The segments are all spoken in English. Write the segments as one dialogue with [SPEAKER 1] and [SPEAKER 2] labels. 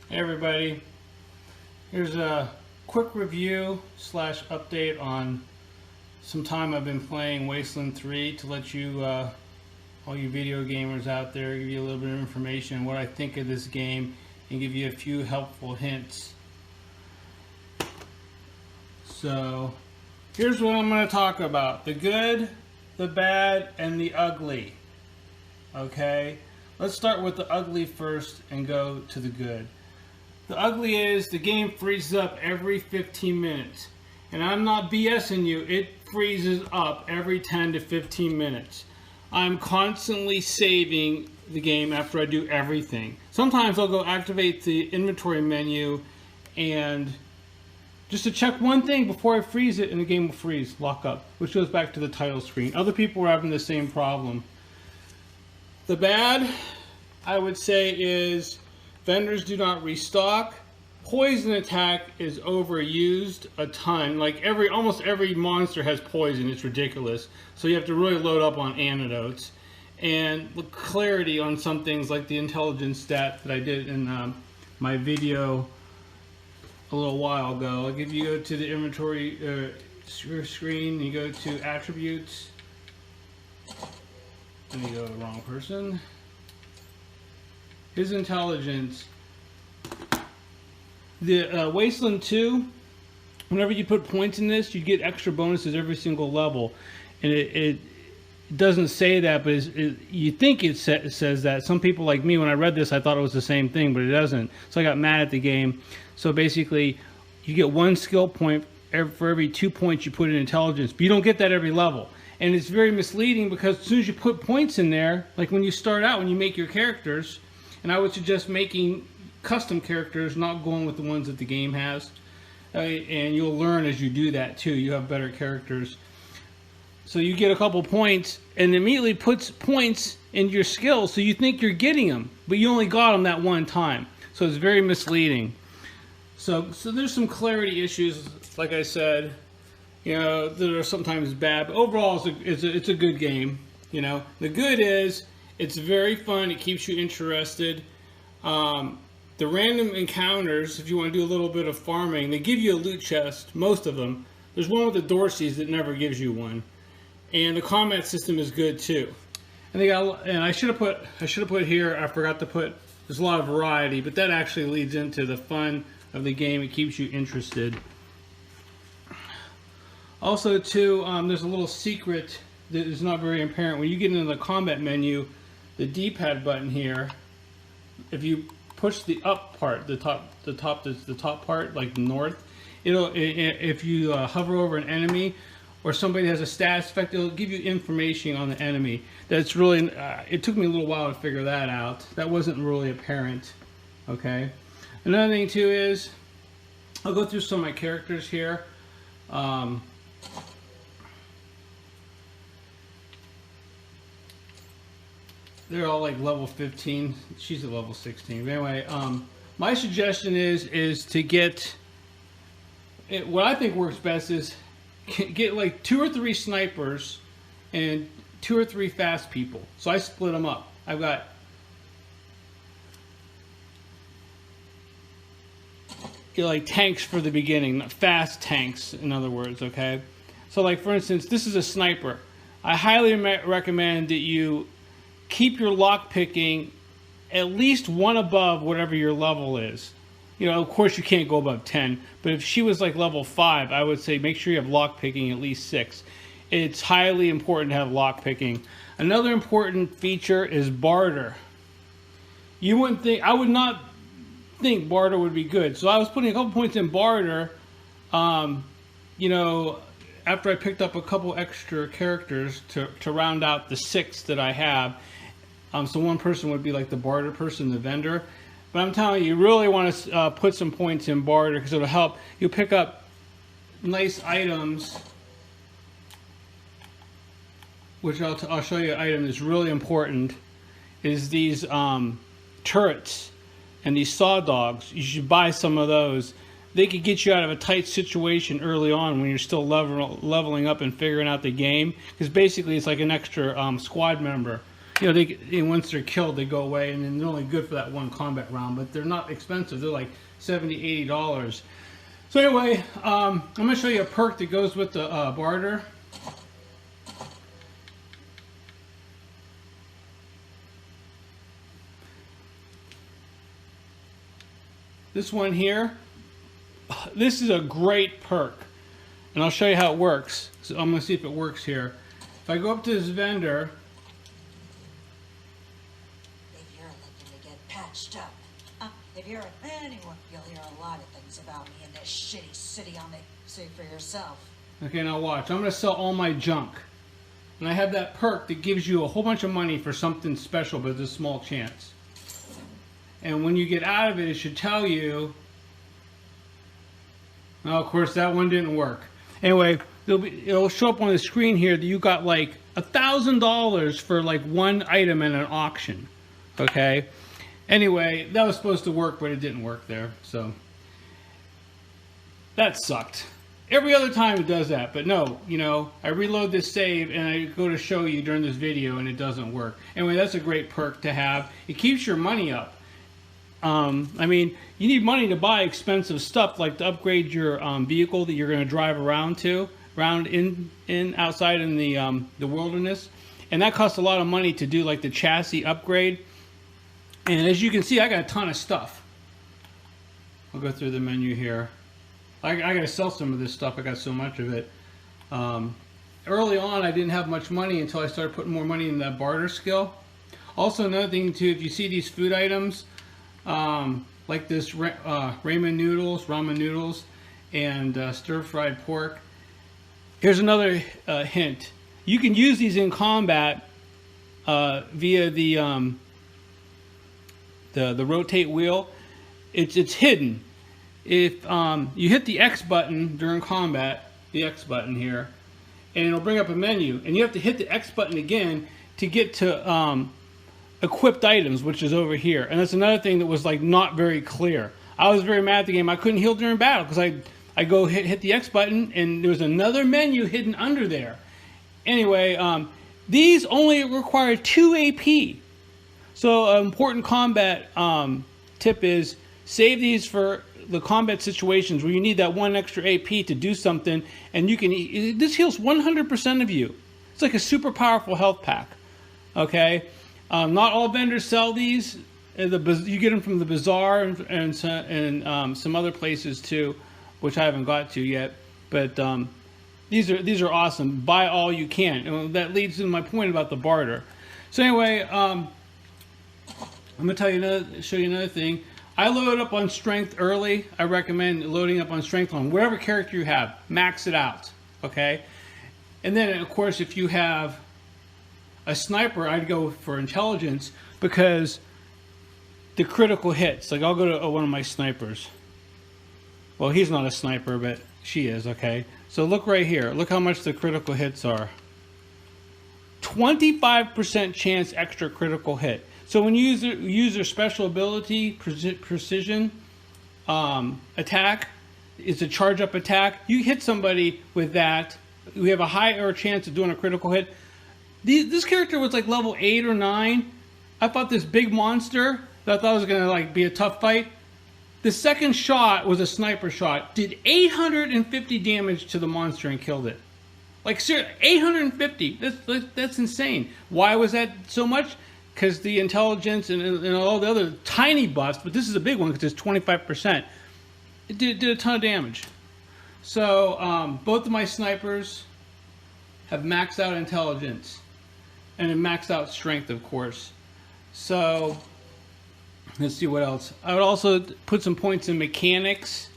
[SPEAKER 1] Hey everybody, here's a quick review slash update on some time I've been playing Wasteland 3 to let you, all you video gamers out there, give you a little bit of information on what I think of this game and give you a few helpful hints. So here's what I'm going to talk about: the good, the bad, and the ugly. Okay, let's start with the ugly first and go to the good. The ugly is the game freezes up every 15 minutes. And I'm not BSing you, it freezes up every 10 to 15 minutes. I'm constantly saving the game after I do everything. Sometimes I'll go activate the inventory menu and just to check one thing before I freeze it, and the game will freeze, lock up, which goes back to the title screen. Other people are having the same problem. The bad, I would say, is vendors do not restock. Poison attack is overused a ton. Like almost every monster has poison. It's ridiculous. So you have to really load up on antidotes. And the clarity on some things like the intelligence stat that I did in my video a little while ago. Like if you go to the inventory screen, you go to attributes. Let me go to the wrong person. His intelligence. The Wasteland 2, whenever you put points in this, you get extra bonuses every single level. And it doesn't say that, but you think it says that. Some people like me, when I read this, I thought it was the same thing, but it doesn't. So I got mad at the game. So basically, you get one skill point for every 2 points you put in intelligence, but you don't get that every level. And it's very misleading because as soon as you put points in there, like when you start out, when you make your characters, and I would suggest making custom characters, not going with the ones that the game has, and you'll learn as you do that too. You have better characters, so you get a couple points and immediately puts points in your skills, so you think you're getting them, but you only got them that one time. So it's very misleading. So there's some clarity issues, like I said, you know, that are sometimes bad, but overall it's a good game. You know, the good is it's very fun. It keeps you interested. The random encounters, if you want to do a little bit of farming, they give you a loot chest, most of them. There's one with the Dorseys that never gives you one. And the combat system is good too. And I should have put here, I forgot to put, there's a lot of variety, but that actually leads into the fun of the game. It keeps you interested. Also too, there's a little secret that is not very apparent. When you get into the combat menu, the D-pad button here, if you push the up part, the top part, like the north, if you hover over an enemy or somebody has a status effect, it'll give you information on the enemy. That's really, it took me a little while to figure that out. That wasn't really apparent. Okay. Another thing too is, I'll go through some of my characters here. They're all like level 15. She's at level 16. But anyway, my suggestion is to get it. What I think works best is get like 2 or 3 snipers and 2 or 3 fast people. So I split them up. I've got like tanks for the beginning, fast tanks, in other words. Okay. So like for instance, this is a sniper. I highly recommend that you keep your lock picking at least 1 above whatever your level is. You know, of course you can't go above 10, but if she was like level 5, I would say make sure you have lock picking at least 6. It's highly important to have lock picking. Another important feature is barter. You wouldn't think, I would not think barter would be good. So I was putting a couple points in barter, you know, after I picked up a couple extra characters to round out the 6 that I have. So one person would be like the barter person, the vendor. But I'm telling you, you really want to put some points in barter because it'll help. You'll pick up nice items, which I'll show you an item that's really important, is these turrets and these saw dogs. You should buy some of those. They could get you out of a tight situation early on when you're still leveling up and figuring out the game. Because basically it's like an extra squad member. you know, once they're killed, they go away, and then they're only good for that one combat round. But they're not expensive. They're like $70, $80. So anyway, I'm going to show you a perk that goes with the barter. This one here, this is a great perk, and I'll show you how it works. So I'm going to see if it works here. If I go up to this vendor,
[SPEAKER 2] if you're looking to get patched up, if you're anyone, you'll hear a lot of things about me in this shitty city. On it, see for yourself.
[SPEAKER 1] Okay, now watch. I'm going to sell all my junk, and I have that perk that gives you a whole bunch of money for something special, but there's a small chance. And when you get out of it, it should tell you. Oh, of course, that one didn't work. Anyway, it'll show up on the screen here that you got like $1,000 for like one item in an auction. Okay. Anyway, that was supposed to work, but it didn't work there. So that sucked. Every other time it does that, but no, you know, I reload this save and I go to show you during this video and it doesn't work. Anyway, that's a great perk to have. It keeps your money up. I mean, you need money to buy expensive stuff, like to upgrade your vehicle that you're going to drive around outside in the wilderness, and that costs a lot of money to do, like the chassis upgrade. And as you can see, I got a ton of stuff. I'll go through the menu here. I got to sell some of this stuff. I got so much of it. Early on, I didn't have much money until I started putting more money in that barter skill. Also, another thing too, if you see these food items, like this ramen noodles, and stir-fried pork. Here's another hint. You can use these in combat via the rotate wheel. It's hidden. If you hit the X button during combat, the X button here, and it'll bring up a menu, and you have to hit the X button again to get to equipped items, which is over here. And that's another thing that was like not very clear. I was very mad at the game. I couldn't heal during battle because I go hit the X button and there was another menu hidden under there. Anyway, these only require 2 AP. So an important combat tip is save these for the combat situations where you need that 1 extra AP to do something, and you can. This heals 100% of you. It's like a super powerful health pack. Okay. Not all vendors sell these. You get them from the bazaar and some other places too, which I haven't got to yet. But these are awesome. Buy all you can, and that leads to my point about the barter. So anyway, I'm gonna show you another thing. I load up on strength early. I recommend loading up on strength on whatever character you have. Max it out, okay? And then of course, if you have a sniper, I'd go for intelligence because the critical hits. Like I'll go to one of my snipers. Well, he's not a sniper, but she is, okay? So look right here. Look how much the critical hits are. 25% chance extra critical hit. So when you use their special ability, precision attack, it's a charge up attack. You hit somebody with that, we have a higher chance of doing a critical hit. This character was like level 8 or 9. I fought this big monster that I thought was gonna like be a tough fight. The second shot was a sniper shot. Did 850 damage to the monster and killed it. Like seriously, 850. That's insane. Why was that so much? Because the intelligence and all the other tiny buffs, but this is a big one because it's 25%. It did a ton of damage. So both of my snipers have maxed out intelligence. And it maxed out strength, of course. So, let's see what else. I would also put some points in mechanics.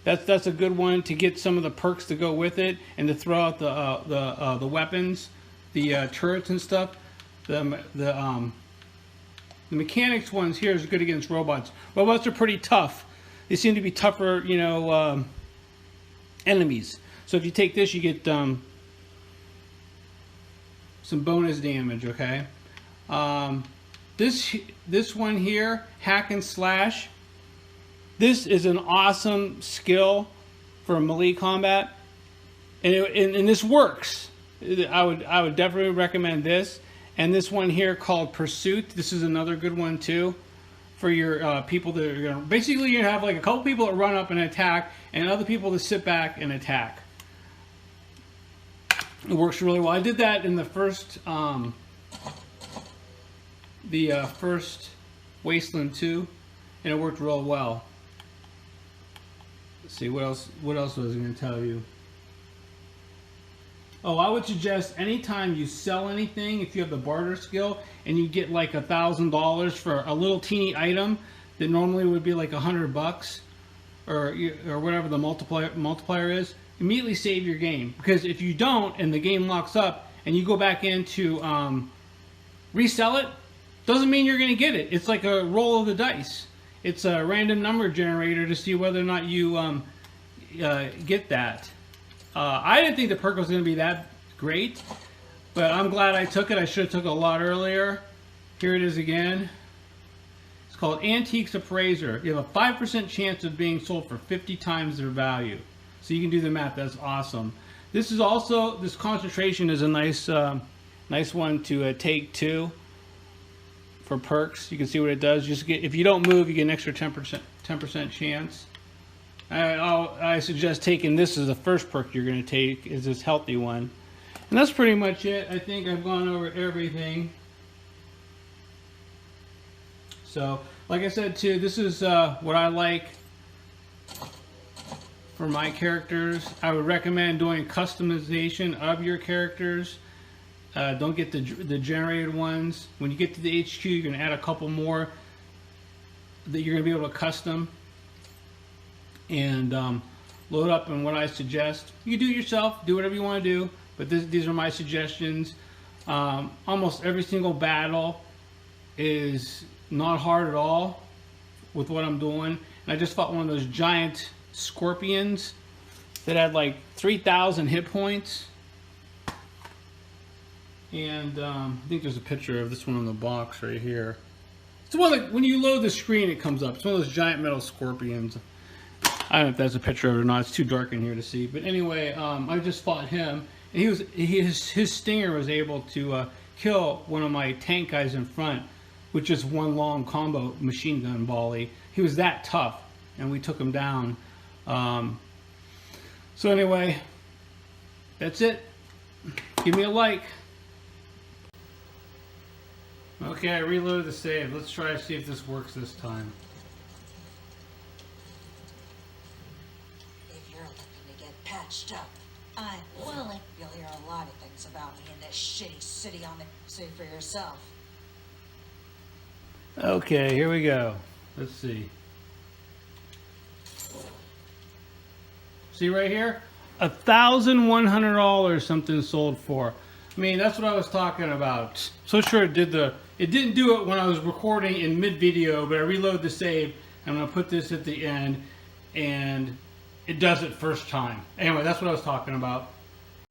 [SPEAKER 1] That's a good one to get some of the perks to go with it, and to throw out the weapons, the turrets and stuff. The mechanics ones here is good against robots. Robots are pretty tough. They seem to be tougher, you know, enemies. So if you take this, you get some bonus damage, okay? This one here, hack and slash. This is an awesome skill for melee combat, and this works. I would definitely recommend this. And this one here called Pursuit. This is another good one too for your people that are going to... Basically, you have like a couple people that run up and attack and other people that sit back and attack. It works really well. I did that in the first Wasteland 2, and it worked real well. Let's see, what else was I going to tell you? Oh, I would suggest anytime you sell anything, if you have the barter skill and you get like $1,000 for a little teeny item that normally would be like $100 or whatever the multiplier is, immediately save your game. Because if you don't and the game locks up and you go back in to resell it, doesn't mean you're going to get it. It's like a roll of the dice. It's a random number generator to see whether or not you get that. I didn't think the perk was going to be that great, but I'm glad I took it. I should have took it a lot earlier. Here it is again. It's called Antiques Appraiser. You have a 5% chance of being sold for 50 times their value. So you can do the math. That's awesome. This is also, this concentration is a nice one to take too for perks. You can see what it does. Just get, if you don't move, you get an extra 10% chance. I suggest taking this as the first perk you're going to take, is this healthy one. And that's pretty much it. I think I've gone over everything. So, like I said too, this is what I like for my characters. I would recommend doing customization of your characters. Don't get the generated ones. When you get to the HQ, you're going to add a couple more that you're going to be able to custom and load up. And what I suggest, you can do it yourself, do whatever you want to do, but these are my suggestions. Almost every single battle is not hard at all with what I'm doing. And I just fought one of those giant scorpions that had like 3,000 hit points. And I think there's a picture of this one on the box right here. It's one that when you load the screen it comes up. It's one of those giant metal scorpions. I don't know if that's a picture of it or not. It's too dark in here to see. But anyway, I just fought him. And his stinger was able to kill one of my tank guys in front with just one long combo machine gun volley. He was that tough, and we took him down. So anyway, that's it. Give me a like. Okay, I reloaded the save. Let's try to see if this works this time.
[SPEAKER 2] If you're looking to get patched up, I'm willing. You'll hear a lot of things about me in this shitty city on the... See for yourself.
[SPEAKER 1] Okay, here we go. Let's see. See right here? $1,100 something sold for. I mean, that's what I was talking about. So sure it didn't do it when I was recording in mid-video, but I reload the save. I'm going to put this at the end, and it does it first time. Anyway, that's what I was talking about.